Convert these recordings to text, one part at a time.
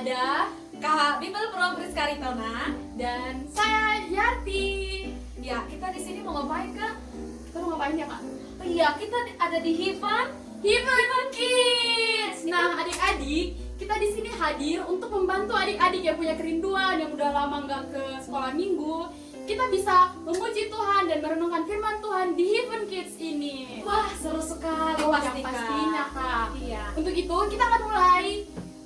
ada Kak Bibel Pro Priska Ritona dan saya Yarti. Ya, kita di sini mau ngapain, Kak? Kita mau ngapain ya, Kak? Iya, kita ada di Heaven Kids. Nah, adik-adik, kita di sini hadir untuk membantu adik-adik yang punya kerinduan, yang udah lama nggak ke sekolah minggu. Kita bisa memuji Tuhan dan merenungkan firman Tuhan di Heaven Kids ini. Wah, seru sekali Yang pastinya, Kak. Iya. Untuk itu, kita akan mulai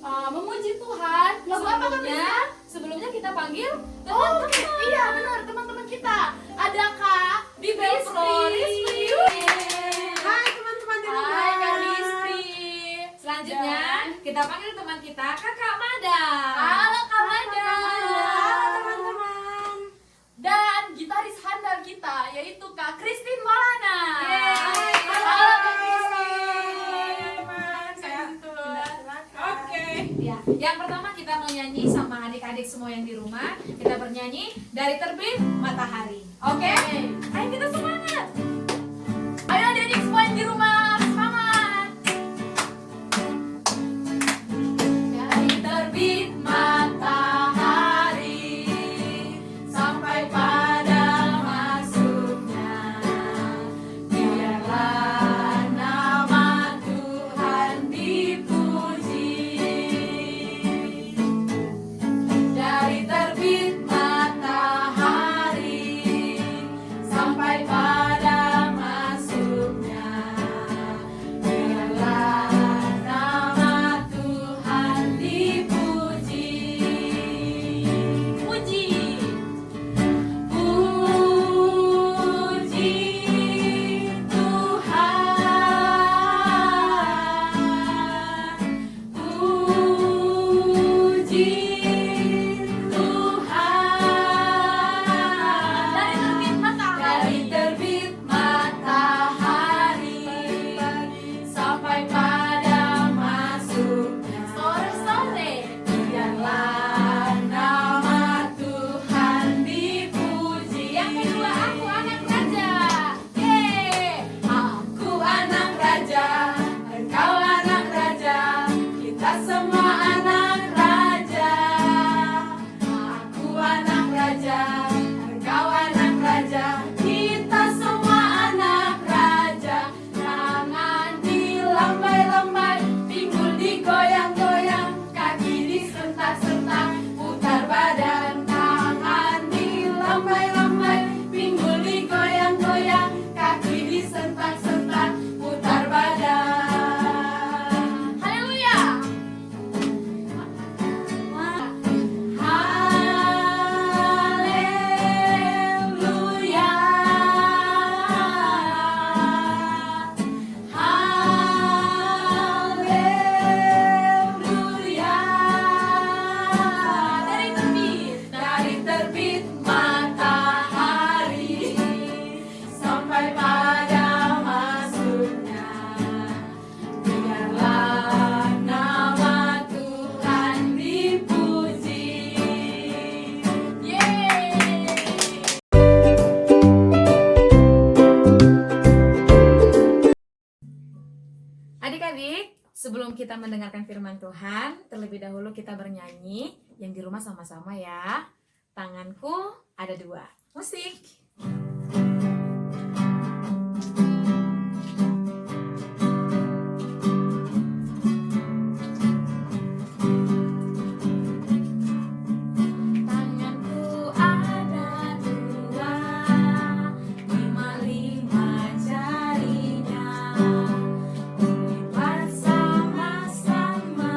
memuji Tuhan. Lagu apa, Kak? Sebelumnya kita panggil Oh, teman-teman. iya benar, teman-teman kita. Ada Kak Bibel Pro Rizky. Hai teman-teman di rumah. Hai Kak Rizky. Selanjutnya kita panggil teman kita Kakak Mada. Halo Kak Mada. Halo teman-teman. Dan gitaris handal kita yaitu Kak Christine Maulana. Yeay. Halo Kak Christine. Oke. Ya, yang pertama kita mau nyanyi sama adik-adik semua yang di rumah. Kita bernyanyi dari terbit matahari. Oke? Ayo kita semangat. Ayo adik-adik semua yang di rumah, semangat. Dari terbit matahari sampai pada masuknya, biarlah nama Tuhan dipuji. Dari terbit matahari sampai pada masuknya, biarlah nama Tuhan dipuji. Puji, puji Tuhan, puji Tuhan. Dari terbit matahari sampai pada masuknya, Sore-sore. biarlah nama Tuhan dipuji. Yang kedua, aku anak raja. Yeay. Aku anak raja, engkau anak raja, kita semua anak raja. Aku anak raja, engkau anak raja, kita semua anak raja. Tangan dilambai-lambai, pinggul digoyang-goyang, kaki disentak-sentak, putar badan. Tangan dilambai-lambai, pinggul digoyang-goyang, kaki disentak-sentak, putar badan. Haleluya. Haleluya. Haleluya. Dari terbit matahari sampai pada masuknya, biarlah nama Tuhan dipuji. Yeay. Adik-adik, sebelum kita mendengarkan firman Tuhan, terlebih dahulu kita bernyanyi yang di rumah sama-sama ya. Tanganku ada dua. Musik. Tanganku ada dua, lima-lima jarinya, lipat sama-sama,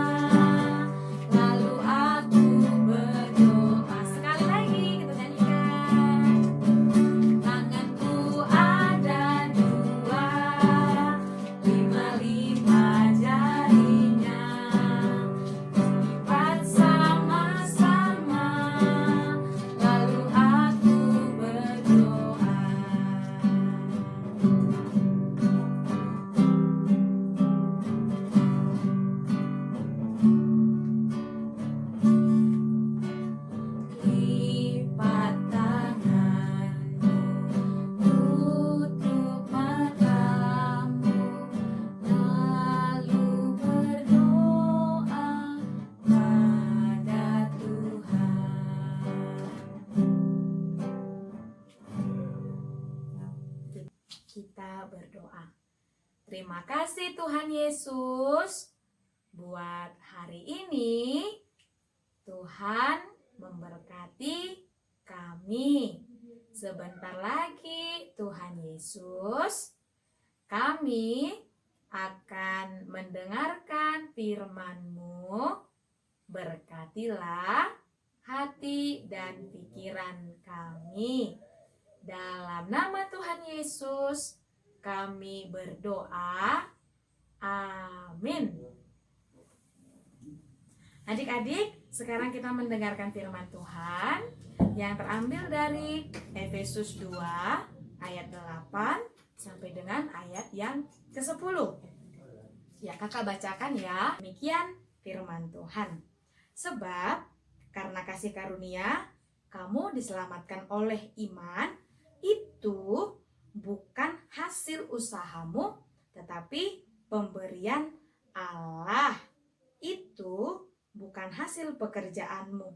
lalu aku berdoa. Sekali lagi kita nyanyikan. kita berdoa. Terima kasih Tuhan Yesus buat hari ini. Tuhan memberkati kami. Sebentar lagi Tuhan Yesus, kami akan mendengarkan firman-Mu. Berkatilah hati dan pikiran kami. Dalam nama Tuhan Yesus kami berdoa. Amin. Adik-adik, sekarang kita mendengarkan firman Tuhan yang terambil dari Efesus 2 ayat 8 sampai dengan ayat yang ke-10. Ya, kakak bacakan ya. Demikian firman Tuhan. Sebab karena kasih karunia kamu diselamatkan oleh iman, itu bukan hasil usahamu, tetapi pemberian Allah. Itu bukan hasil pekerjaanmu.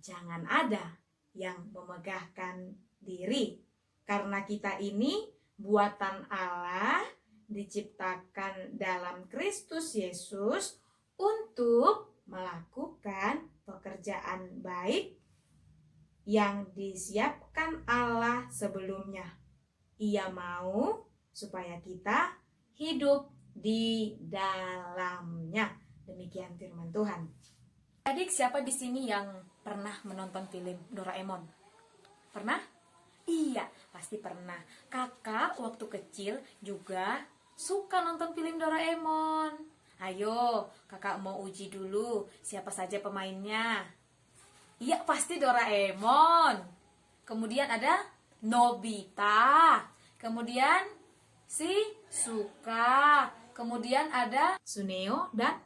Jangan ada yang memegahkan diri. Karena kita ini buatan Allah, diciptakan dalam Kristus Yesus untuk melakukan pekerjaan baik yang disiapkan Allah sebelumnya. Ia mau supaya kita hidup di dalamnya. Demikian firman Tuhan. Adik, siapa di sini yang pernah menonton film Doraemon? Pernah? Iya, pasti pernah. Kakak waktu kecil juga suka nonton film Doraemon. Ayo, kakak mau uji dulu siapa saja pemainnya. Iya, pasti Doraemon. Kemudian ada Nobita. Kemudian si Suka. Kemudian ada Suneo dan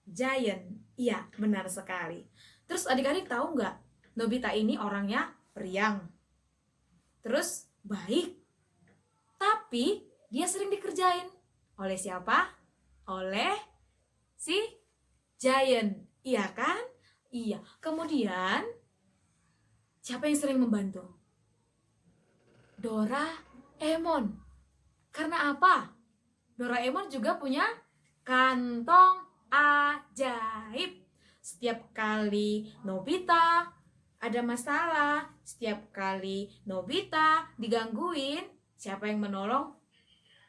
Giant. Iya, benar sekali. Terus adik-adik tahu nggak? Nobita ini orangnya periang. Terus baik. Tapi dia sering dikerjain. Oleh siapa? Oleh si Giant. Iya kan? Iya. Kemudian siapa yang sering membantu? Doraemon. Karena apa? Doraemon juga punya kantong ajaib. Setiap kali Nobita ada masalah, setiap kali Nobita digangguin, siapa yang menolong?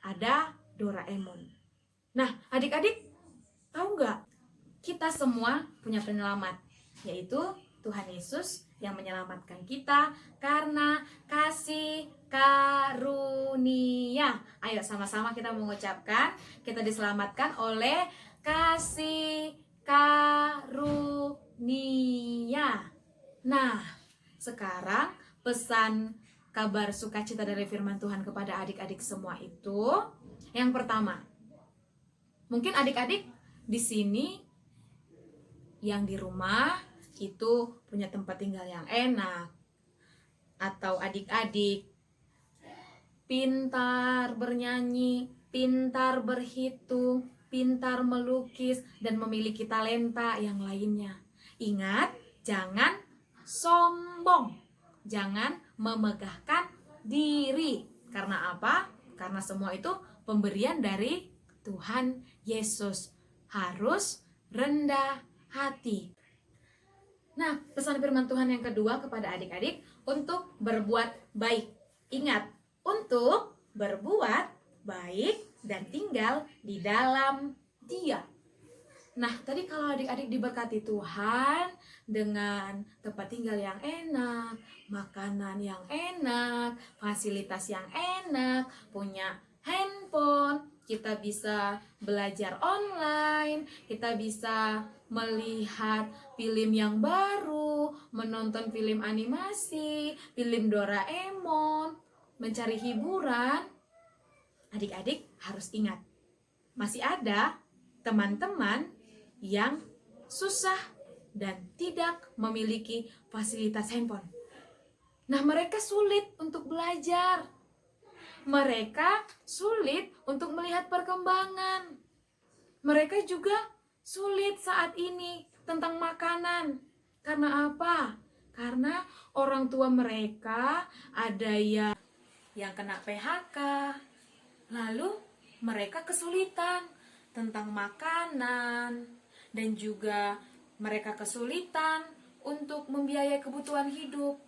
Ada Doraemon. Nah, adik-adik tahu nggak? Kita semua punya penyelamat, yaitu Tuhan Yesus yang menyelamatkan kita karena kasih karunia. Ayo sama-sama kita mengucapkan, kita diselamatkan oleh kasih karunia. Nah, sekarang pesan kabar sukacita dari firman Tuhan kepada adik-adik semua itu, yang pertama, mungkin adik-adik di sini yang di rumah itu punya tempat tinggal yang enak, atau adik-adik pintar bernyanyi, pintar berhitung, pintar melukis, dan memiliki talenta yang lainnya. Ingat, jangan sombong, jangan memegahkan diri. Karena apa? Karena semua itu pemberian dari Tuhan Yesus. Harus rendah hati. Nah, pesan firman Tuhan yang kedua kepada adik-adik untuk berbuat baik. Ingat, untuk berbuat baik dan tinggal di dalam Dia. Nah, tadi kalau adik-adik diberkati Tuhan dengan tempat tinggal yang enak, makanan yang enak, fasilitas yang enak, punya handphone, kita bisa belajar online, kita bisa melihat film yang baru, menonton film animasi, film Doraemon, mencari hiburan. Adik-adik harus ingat, masih ada teman-teman yang susah dan tidak memiliki fasilitas handphone. Nah, mereka sulit untuk belajar. Mereka sulit untuk melihat perkembangan. Mereka juga sulit saat ini tentang makanan. Karena apa? Karena orang tua mereka ada yang kena PHK, Lalu mereka kesulitan tentang makanan dan juga mereka kesulitan untuk membiayai kebutuhan hidup.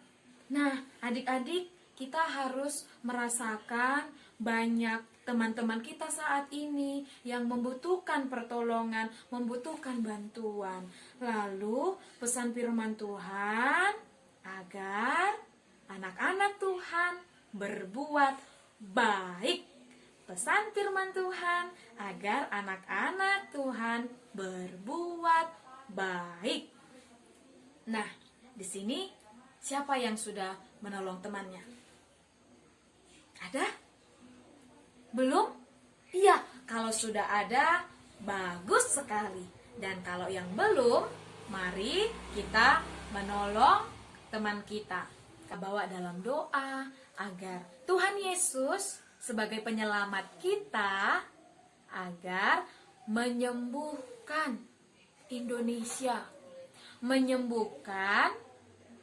Nah, adik-adik, kita harus merasakan banyak teman-teman kita saat ini yang membutuhkan pertolongan, membutuhkan bantuan. Lalu, pesan firman Tuhan agar anak-anak Tuhan berbuat baik. Pesan firman Tuhan agar anak-anak Tuhan berbuat baik. Nah, di sini siapa yang sudah menolong temannya? Ada? Belum? Iya, kalau sudah ada, bagus sekali. Dan kalau yang belum, mari kita menolong teman kita. Kita bawa dalam doa agar Tuhan Yesus sebagai penyelamat kita agar menyembuhkan Indonesia, menyembuhkan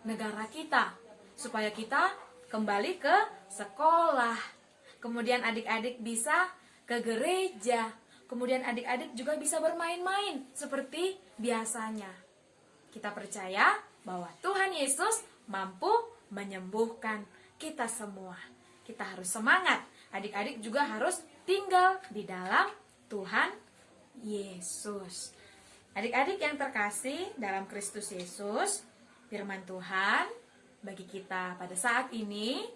negara kita, supaya kita kembali ke sekolah, kemudian adik-adik bisa ke gereja, kemudian adik-adik juga bisa bermain-main seperti biasanya. Kita percaya bahwa Tuhan Yesus mampu menyembuhkan kita semua. Kita harus semangat. Adik-adik juga harus tinggal di dalam Tuhan Yesus. Adik-adik yang terkasih dalam Kristus Yesus, firman Tuhan bagi kita pada saat ini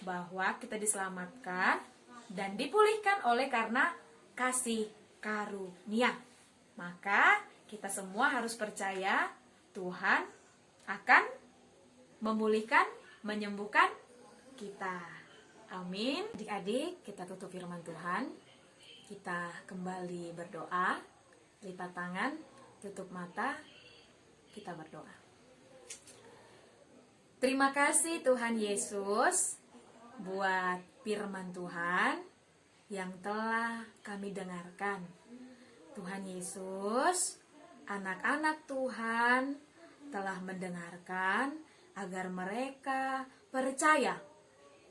bahwa kita diselamatkan dan dipulihkan oleh karena kasih karunia. Maka kita semua harus percaya Tuhan akan memulihkan, menyembuhkan kita. Amin. Adik-adik, kita tutup firman Tuhan. Kita kembali berdoa. Lipat tangan, tutup mata. Kita berdoa. Terima kasih Tuhan Yesus buat firman Tuhan yang telah kami dengarkan. Tuhan Yesus, anak-anak Tuhan telah mendengarkan agar mereka percaya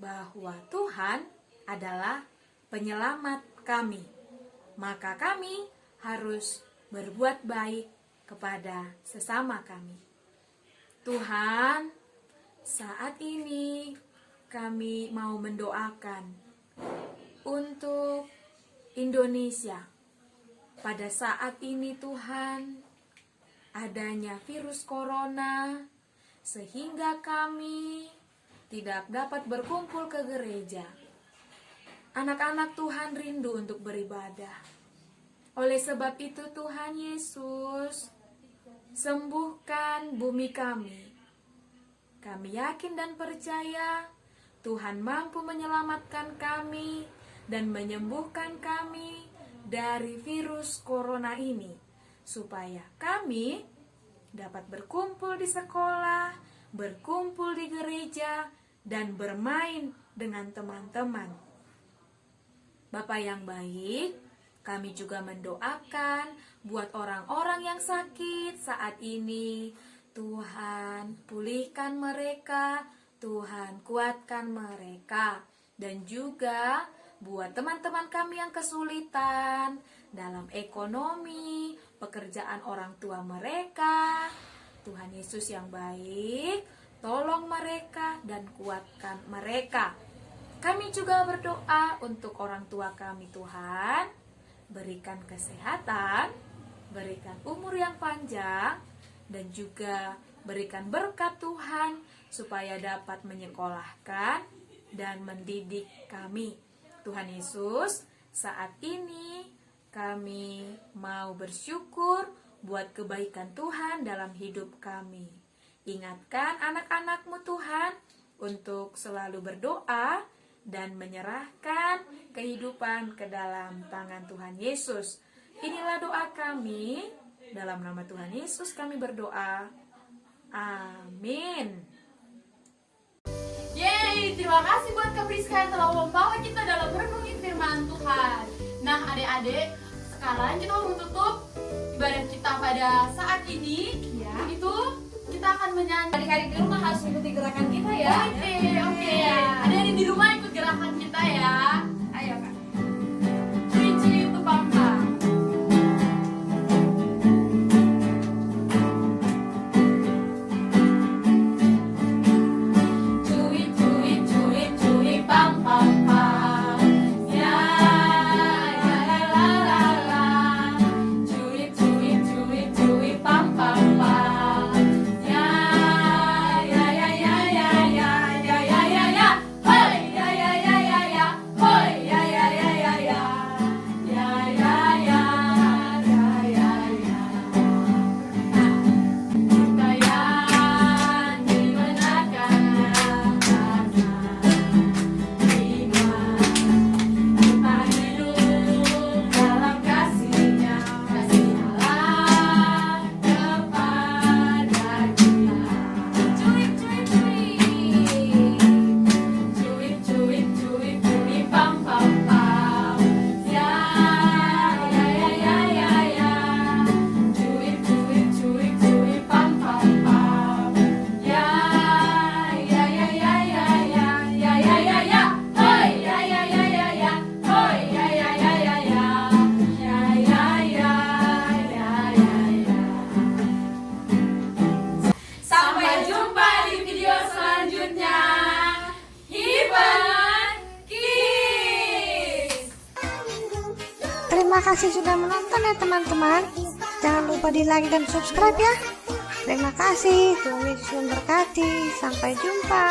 bahwa Tuhan adalah penyelamat kami. Maka kami harus berbuat baik kepada sesama kami. Tuhan, saat ini kami mau mendoakan untuk Indonesia. Pada saat ini Tuhan, adanya virus corona sehingga kami tidak dapat berkumpul ke gereja. Anak-anak Tuhan rindu untuk beribadah. Oleh sebab itu Tuhan Yesus, sembuhkan bumi kami. Kami yakin dan percaya Tuhan mampu menyelamatkan kami dan menyembuhkan kami dari virus corona ini, supaya kami dapat berkumpul di sekolah, berkumpul di gereja, dan bermain dengan teman-teman. Bapa yang baik, kami juga mendoakan buat orang-orang yang sakit saat ini. Tuhan, pulihkan mereka, Tuhan, kuatkan mereka. Dan juga buat teman-teman kami yang kesulitan dalam ekonomi, pekerjaan orang tua mereka. Tuhan Yesus yang baik, tolong mereka dan kuatkan mereka. Kami juga berdoa untuk orang tua kami, Tuhan. Berikan kesehatan, berikan umur yang panjang, dan juga berikan berkat Tuhan supaya dapat menyekolahkan dan mendidik kami. Tuhan Yesus, saat ini kami mau bersyukur buat kebaikan Tuhan dalam hidup kami. Ingatkan anak-anak-Mu Tuhan untuk selalu berdoa dan menyerahkan kehidupan ke dalam tangan Tuhan Yesus. Inilah doa kami, dalam nama Tuhan Yesus kami berdoa. Amin. Yeay, terima kasih buat Kak Priska yang telah membawa kita dalam merenungi firman Tuhan. Nah adik-adik, sekarang kita mau menutup ibadah kita pada saat ini. Ya. Itu kita akan menyanyi. Adik-adik di rumah harus mengikuti gerakan kita ya. Oke. Adik-adik di rumah ikut gerakan kita ya. Ayo Kak. Terima kasih sudah menonton ya teman-teman. Jangan lupa di like dan subscribe ya. Terima kasih, Tuhan Yesus memberkati. Sampai jumpa.